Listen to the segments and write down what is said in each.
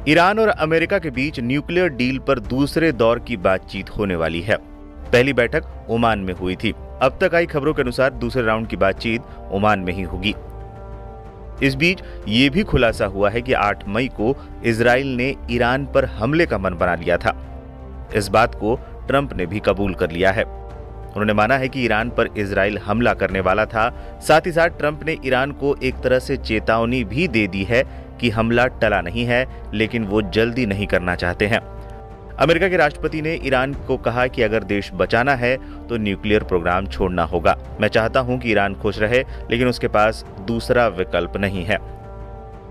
Iran और America के बीच nuclear deal पर दूसरे दौर की बातचीत होने वाली है। पहली बैठक ओमान में हुई थी। अब तक आई खबरों के अनुसार दूसरे राउंड की बातचीत ओमान में ही होगी। इस बीच ये भी खुलासा हुआ है कि 8 मई को इजराइल ने ईरान पर हमले का मन बना लिया था। इस बात को ट्रंप ने भी कबूल कर लिया है। उन्होंने माना है कि ईरान पर इजराइल हमला करने वाला था। साथ ही साथ ट्रंप ने ईरान को एक तरह से चेतावनी भी दे दी है कि हमला टला नहीं है, लेकिन वो जल्दी नहीं करना चाहते हैं। अमेरिका के राष्ट्रपति ने ईरान को कहा कि अगर देश बचाना है तो न्यूक्लियर प्रोग्राम छोड़ना होगा। मैं चाहता हूं कि ईरान खुश रहे, लेकिन उसके पास दूसरा विकल्प नहीं है।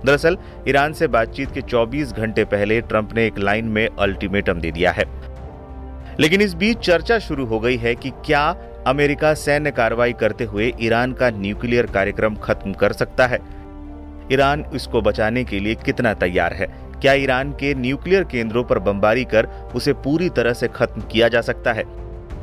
दरअसल ईरान से बातचीत के 24 घंटे पहले ट्रंप ने एक लाइन में अल्टीमेटम दे दिया है। लेकिन इस बीच चर्चा शुरू हो गई है कि क्या अमेरिका सैन्य कार्रवाई करते हुए ईरान का न्यूक्लियर कार्यक्रम खत्म कर सकता है। ईरान इसको बचाने के लिए कितना तैयार है। क्या ईरान के न्यूक्लियर केंद्रों पर बमबारी कर उसे पूरी तरह से खत्म किया जा सकता है।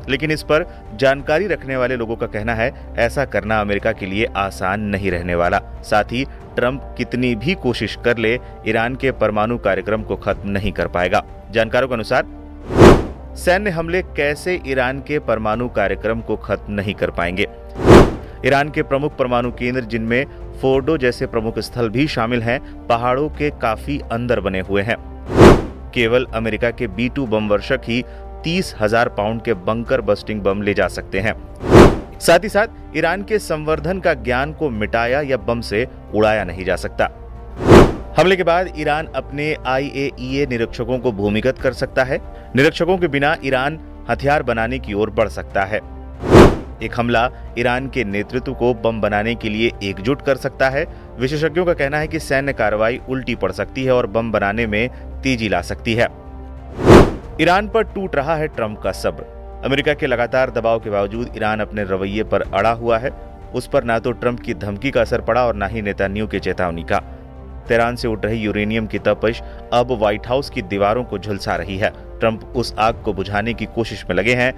लेकिन इस पर जानकारी रखने वाले लोगों का कहना है ऐसा करना अमेरिका के लिए आसान नहीं रहने वाला। साथ ही ट्रंप कितनी भी कोशिश कर ले, ईरान के परमाणु कार्यक्रम को खत्म नहीं कर पाएगा। जानकारों के अनुसार सैन्य हमले कैसे ईरान के परमाणु कार्यक्रम को खत्म नहीं कर पाएंगे। ईरान के प्रमुख परमाणु केंद्र, जिनमें फोर्डो जैसे प्रमुख स्थल भी शामिल हैं, पहाड़ों के काफी अंदर बने हुए हैं। केवल अमेरिका के B-2 बम वर्षक ही 30,000 पाउंड के बंकर बस्टिंग बम ले जा सकते हैं। साथ ही साथ ईरान के संवर्धन का ज्ञान को मिटाया या बम से उड़ाया नहीं जा सकता। हमले के बाद ईरान अपने IAEA निरीक्षकों को भूमिगत कर सकता है। निरीक्षकों के बिना ईरान हथियार बनाने की ओर बढ़ सकता है। एक हमला ईरान के नेतृत्व को बम बनाने के लिए एकजुट कर सकता है। विशेषज्ञों का कहना है कि सैन्य कार्रवाई उल्टी पड़ सकती है और बम बनाने में तेजी ला सकती है। ईरान पर टूट रहा है ट्रंप का सब्र। अमेरिका के लगातार दबाव के बावजूद ईरान अपने रवैये पर अड़ा हुआ है। उस पर ना तो ट्रंप की धमकी का असर पड़ा और ना ही नेतान्याहू की चेतावनी का। तेहरान से उठ रही यूरेनियम की तपिश अब व्हाइट हाउस की दीवारों को झुलसा रही है। ट्रंप उस आग को बुझाने की कोशिश में लगे हैं,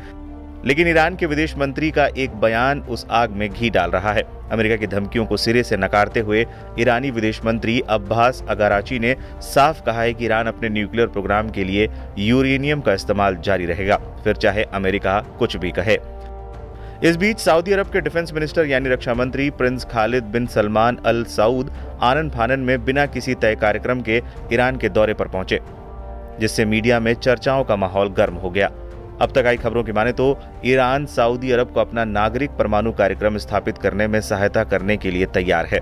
लेकिन ईरान के विदेश मंत्री का एक बयान उस आग में घी डाल रहा है। अमेरिका की धमकियों को सिरे से नकारते हुए ईरानी विदेश मंत्री अब्बास अगाराची ने साफ कहा है कि ईरान अपने न्यूक्लियर प्रोग्राम के लिए यूरेनियम का इस्तेमाल जारी रहेगा, फिर चाहे अमेरिका कुछ भी कहे। इस बीच सऊदी अरब के डिफेंस मिनिस्टर यानी रक्षा मंत्री प्रिंस खालिद बिन सलमान अल सऊद आनन फानन में बिना किसी तय कार्यक्रम के ईरान के दौरे पर पहुंचे, जिससे मीडिया में चर्चाओं का माहौल गर्म हो गया। अब तक आई खबरों की माने तो ईरान सऊदी अरब को अपना नागरिक परमाणु कार्यक्रम स्थापित करने में सहायता करने के लिए तैयार है।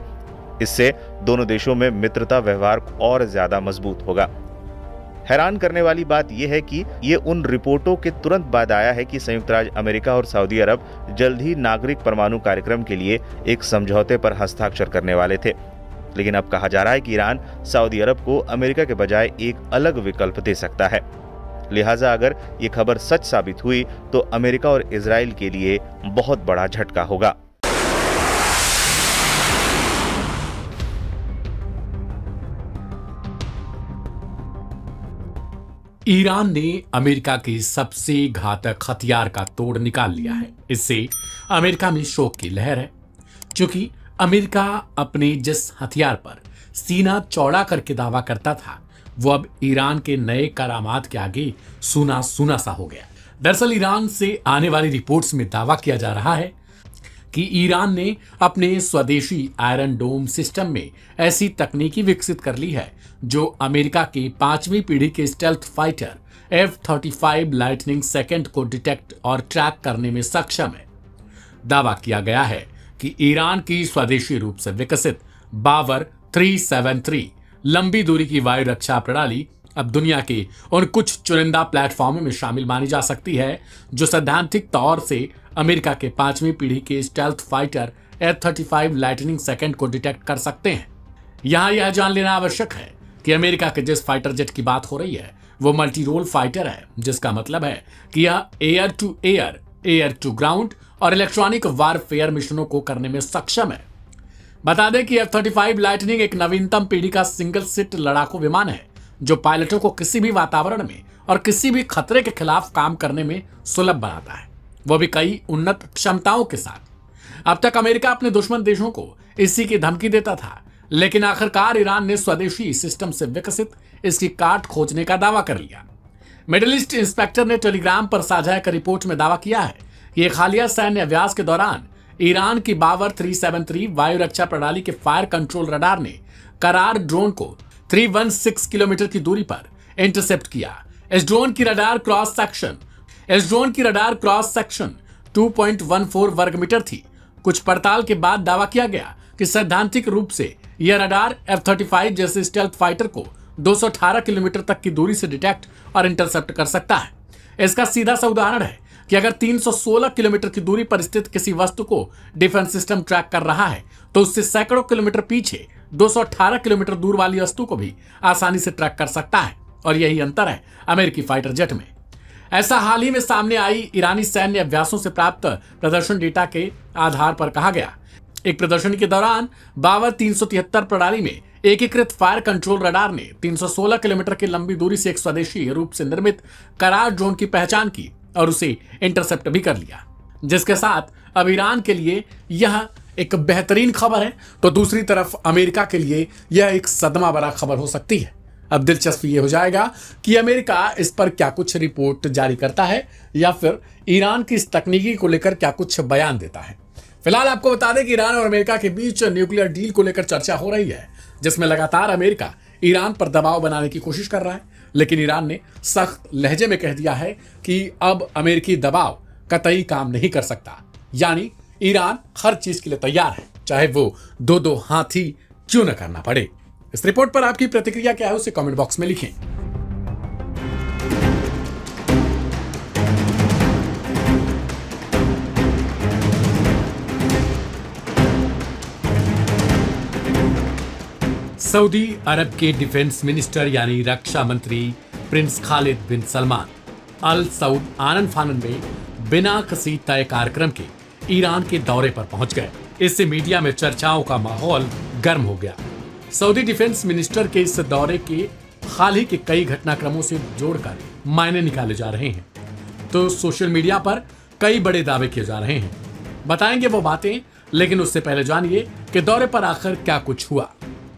इससे दोनों देशों में मित्रता व्यवहार और ज्यादा मजबूत होगा। हैरान करने वाली बात यह है कि ये उन रिपोर्टों के तुरंत बाद आया है कि संयुक्त राज्य अमेरिका और सऊदी अरब जल्द ही नागरिक परमाणु कार्यक्रम के लिए एक समझौते पर हस्ताक्षर करने वाले थे। लेकिन अब कहा जा रहा है कि ईरान सऊदी अरब को अमेरिका के बजाय एक अलग विकल्प दे सकता है। लिहाजा अगर ये खबर सच साबित हुई तो अमेरिका और इजराइल के लिए बहुत बड़ा झटका होगा। ईरान ने अमेरिका के सबसे घातक हथियार का तोड़ निकाल लिया है। इससे अमेरिका में शोक की लहर है, क्योंकि अमेरिका अपने जिस हथियार पर सीना चौड़ा करके दावा करता था, वो अब ईरान के नए करामात के आगे सूना सूना सा हो गया। दरअसल ईरान से आने वाली रिपोर्ट्स में दावा किया जा रहा है कि ईरान ने अपने स्वदेशी आयरन डोम सिस्टम में ऐसी तकनीकी विकसित कर ली है जो अमेरिका के 5वीं पीढ़ी के stealth fighter F-35 lightning second को डिटेक्ट और ट्रैक करने में सक्षम है। दावा किया गया है कि ईरान की स्वदेशी रूप से विकसित बावर 373 लंबी दूरी की वायु रक्षा प्रणाली अब दुनिया के उन कुछ चुनिंदा प्लेटफॉर्मों में शामिल मानी जा सकती है जो सैद्धांतिक तौर से अमेरिका के 5वीं पीढ़ी के stealth fighter F-35 lightning second को डिटेक्ट कर सकते हैं। यहां यह जान लेना आवश्यक है कि अमेरिका के जिस फाइटर जेट की बात हो रही है वो मल्टी रोल फाइटर है, जिसका मतलब है कि यह air to air, air to ground और इलेक्ट्रॉनिक वारफेयर मिशनों को करने में सक्षम है। बता दें कि F-35 लाइटनिंग एक नवीनतम पीढ़ी का सिंगल सीट लड़ाकू विमान है जो पायलटों को किसी भी वातावरण में और किसी भी खतरे के खिलाफ काम करने में सुलभ बनाता है, वो भी कई उन्नत क्षमताओं के साथ। अब तक अमेरिका अपने दुश्मन देशों को इसी की धमकी देता था, लेकिन आखिरकार ईरान ने स्वदेशी सिस्टम से विकसित इसकी काट खोजने का दावा कर लिया। मिडिल ईस्ट इंस्पेक्टर ने टेलीग्राम पर साझा एक रिपोर्ट में दावा किया है कि एक हालिया सैन्य अभ्यास के दौरान ईरान की बावर 373 वायु रक्षा प्रणाली के फायर कंट्रोल रडार ने करार ड्रोन को 316 किलोमीटर की दूरी पर इंटरसेप्ट किया। इस ड्रोन की रडार क्रॉस सेक्शन 2.14 वर्ग मीटर थी। कुछ पड़ताल के बाद दावा किया गया कि सैद्धांतिक रूप से यह रडार F-35 जैसे स्टेल्थ फाइटर को 218 किलोमीटर तक की दूरी से डिटेक्ट और इंटरसेप्ट कर सकता है। इसका सीधा सा उदाहरण है कि अगर 316 किलोमीटर की दूरी पर स्थित किसी वस्तु को डिफेंस सिस्टम ट्रैक कर रहा है तो उससे सैकड़ों किलोमीटर पीछे 218 किलोमीटर दूर वाली वस्तु को भी आसानी से ट्रैक कर सकता है। और यही अंतर है अमेरिकी फाइटर जेट में। ऐसा हाल ही में सामने आई ईरानी सैन्य अभ्यासों से प्राप्त प्रदर्शन डेटा के आधार पर कहा गया। एक प्रदर्शनी के दौरान बावर 373 प्रणाली में एकीकृत फायर कंट्रोल रडार ने 316 किलोमीटर की लंबी दूरी से एक स्वदेशी रूप से निर्मित करार ड्रोन की पहचान की और उसे इंटरसेप्ट भी कर लिया, जिसके साथ अब ईरान के लिए यह एक बेहतरीन खबर है तो दूसरी तरफ अमेरिका के लिए यह एक सदमा भरा खबर हो सकती है। अब दिलचस्प ये हो जाएगा कि अमेरिका इस पर क्या कुछ रिपोर्ट जारी करता है या फिर ईरान की इस तकनीकी को लेकर क्या कुछ बयान देता है। फिलहाल आपको बता दें कि ईरान और अमेरिका के बीच न्यूक्लियर डील को लेकर चर्चा हो रही है, जिसमें लगातार अमेरिका ईरान पर दबाव बनाने की कोशिश कर रहा है, लेकिन ईरान ने सख्त लहजे में कह दिया है कि अब अमेरिकी दबाव कतई काम नहीं कर सकता। यानी ईरान हर चीज के लिए तैयार है, चाहे वो दो हाथी क्यों न करना पड़े। इस रिपोर्ट पर आपकी प्रतिक्रिया क्या है उसे कमेंट बॉक्स में लिखें। सऊदी अरब के डिफेंस मिनिस्टर यानी रक्षा मंत्री प्रिंस खालिद बिन सलमान अल सऊद आनन फानन में बिना किसी तय कार्यक्रम के ईरान के दौरे पर पहुंच गए। इससे मीडिया में चर्चाओं का माहौल गर्म हो गया। सऊदी डिफेंस मिनिस्टर के इस दौरे के हाल ही के कई घटनाक्रमों से जोड़कर मायने निकाले जा रहे हैं, तो सोशल मीडिया पर कई बड़े दावे किए जा रहे हैं। बताएंगे वो बातें, लेकिन उससे पहले जानिए कि दौरे पर आखिर क्या कुछ हुआ।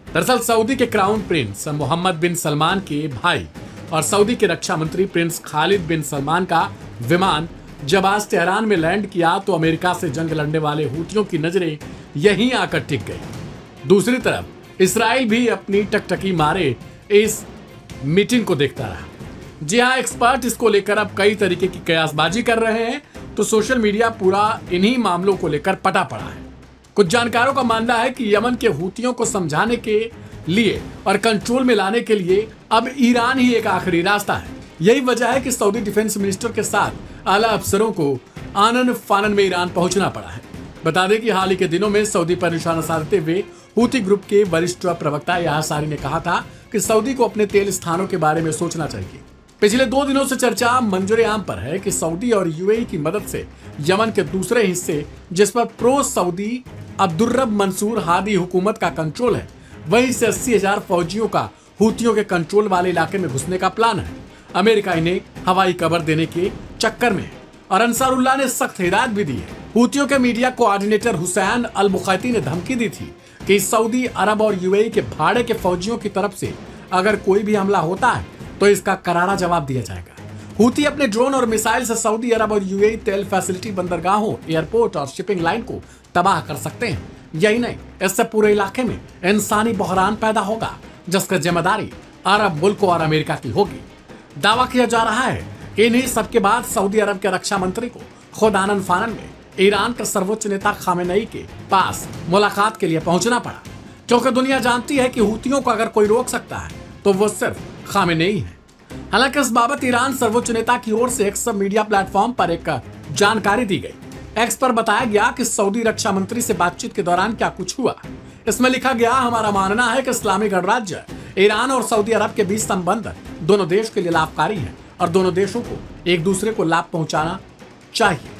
दरअसल सऊदी के क्राउन प्रिंस मोहम्मद बिन सलमान के भाई और सऊदी के रक्षा मंत्री प्रिंस खालिद बिन सलमान का विमान जब आज तेहरान में लैंड किया तो अमेरिका से जंग लड़ने वाले हूतियों की नजरें यहीं आकर टिक गई। दूसरी तरफ इसराइल भी अपनी टकटकी मारे इस मीटिंग को देखता रहा। जी हाँ, एक्सपर्ट इसको लेकर अब कई तरीके की कयासबाजी कर रहे हैं, तो सोशल मीडिया पूरा इन्हीं मामलों को लेकर पटा पड़ा है। कुछ जानकारों का मानना है कि यमन के हूतियों को समझाने के लिए और कंट्रोल में लाने के लिए अब ईरान ही एक आखिरी रास्ता है। यही वजह है कि सऊदी डिफेंस मिनिस्टर के साथ आला अफसरों को आनन फानन में ईरान पहुंचना पड़ा है। बता दें कि हाल ही के दिनों में सऊदी पर निशाना साधते हुए हूती ग्रुप के वरिष्ठ प्रवक्ता याह्या सारी ने कहा था कि सऊदी को अपने तेल स्थानों के बारे में सोचना चाहिए। पिछले 2 दिनों से चर्चा मंजूर आम पर है कि सऊदी और यूएई की मदद से यमन के दूसरे हिस्से जिस पर प्रो सऊदी अब्दुर्रब मंसूर हादी हुकूमत का कंट्रोल है, वहीं से 80,000 फौजियों का हूतियों के कंट्रोल वाले इलाके में घुसने का प्लान है। अमेरिका इन्हें हवाई कवर देने के चक्कर में है और अंसारुल्लाह ने सख्त हिदायत भी दी है। हूतियों के मीडिया कोऑर्डिनेटर हुसैन अल बुखैती ने धमकी दी थी कि सऊदी अरब और यूएई के भाड़े के फौजियों की तरफ से अगर कोई भी हमला होता है तो इसका करारा जवाब दिया जाएगा। हूती अपने ड्रोन और मिसाइल से सऊदी अरब और यूएई तेल फैसिलिटी, बंदरगाहों, एयरपोर्ट और शिपिंग लाइन को तबाह कर सकते हैं। यही नहीं, इससे पूरे इलाके में इंसानी बहरान पैदा होगा, जिसकी जिम्मेदारी अरब मुल्कों और अमेरिका की होगी। दावा किया जा रहा है कि इन्हीं सबके बाद सऊदी अरब के रक्षा मंत्री को खुद आनन फानन में ईरान के सर्वोच्च नेता खामेनेई के पास मुलाकात के लिए पहुंचना पड़ा, क्योंकि दुनिया जानती है कि हूतियों को अगर कोई रोक सकता है तो वो सिर्फ खामेनेई है। हालांकि इस बाबत ईरान सर्वोच्च नेता की ओर से एक्स मीडिया प्लेटफॉर्म पर एक जानकारी दी गई। एक्स पर बताया गया कि सऊदी रक्षा मंत्री से बातचीत के दौरान क्या कुछ हुआ। इसमें लिखा गया, हमारा मानना है कि इस्लामी गणराज्य ईरान और सऊदी अरब के बीच संबंध दोनों देश के लिए लाभकारी है और दोनों देशों को एक दूसरे को लाभ पहुंचाना चाहिए।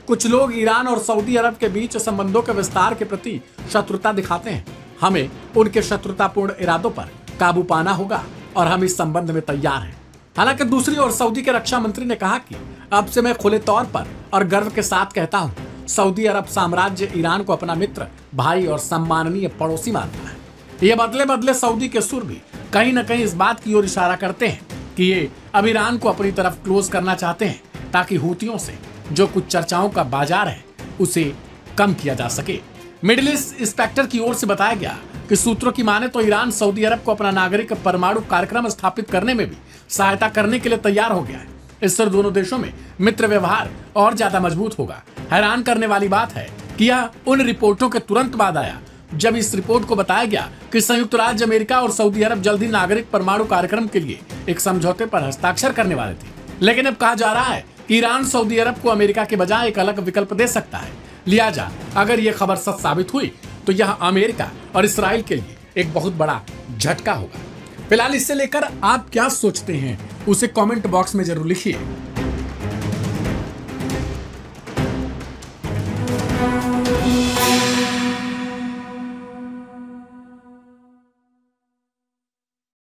कुछ लोग ईरान और सऊदी अरब के बीच संबंधों के विस्तार के प्रति शत्रुता दिखाते हैं। हमें उनके शत्रुतापूर्ण इरादों पर काबू पाना होगा और हम इस संबंध में तैयार हैं। हालांकि दूसरी ओर सऊदी के रक्षा मंत्री ने कहा कि अब से मैं खुले तौर पर और गर्व के साथ कहता हूं, सऊदी अरब साम्राज्य ईरान को अपना मित्र, भाई और सम्माननीय पड़ोसी मानता है। यह बदले बदले सऊदी के सुर भी कहीं ना कहीं इस बात की ओर इशारा करते हैं कि ये अब ईरान को अपनी तरफ क्लोज करना चाहते हैं ताकि हूतियों से जो कुछ चर्चाओं का बाजार है उसे कम किया जा सके। मिडिल ईस्ट इंस्पेक्टर की ओर से बताया गया कि सूत्रों की माने तो ईरान सऊदी अरब को अपना नागरिक परमाणु कार्यक्रम स्थापित करने में भी सहायता करने के लिए तैयार हो गया है। इससे दोनों देशों में मित्र व्यवहार और ज्यादा मजबूत होगा। हैरान करने वाली बात है कि यह उन रिपोर्टों के तुरंत बाद आया जब इस रिपोर्ट को बताया गया कि संयुक्त राज्य अमेरिका और सऊदी अरब जल्द ही नागरिक परमाणु कार्यक्रम के लिए एक समझौते पर हस्ताक्षर करने वाले थे। लेकिन अब कहा जा रहा है कि ईरान सऊदी अरब को अमेरिका के बजाय एक अलग विकल्प दे सकता है। लिहाजा अगर यह खबर सच साबित हुई तो यह अमेरिका और इसराइल के लिए एक बहुत बड़ा झटका होगा। फिलहाल इससे लेकर आप क्या सोचते हैं उसे कमेंट बॉक्स में जरूर लिखिए।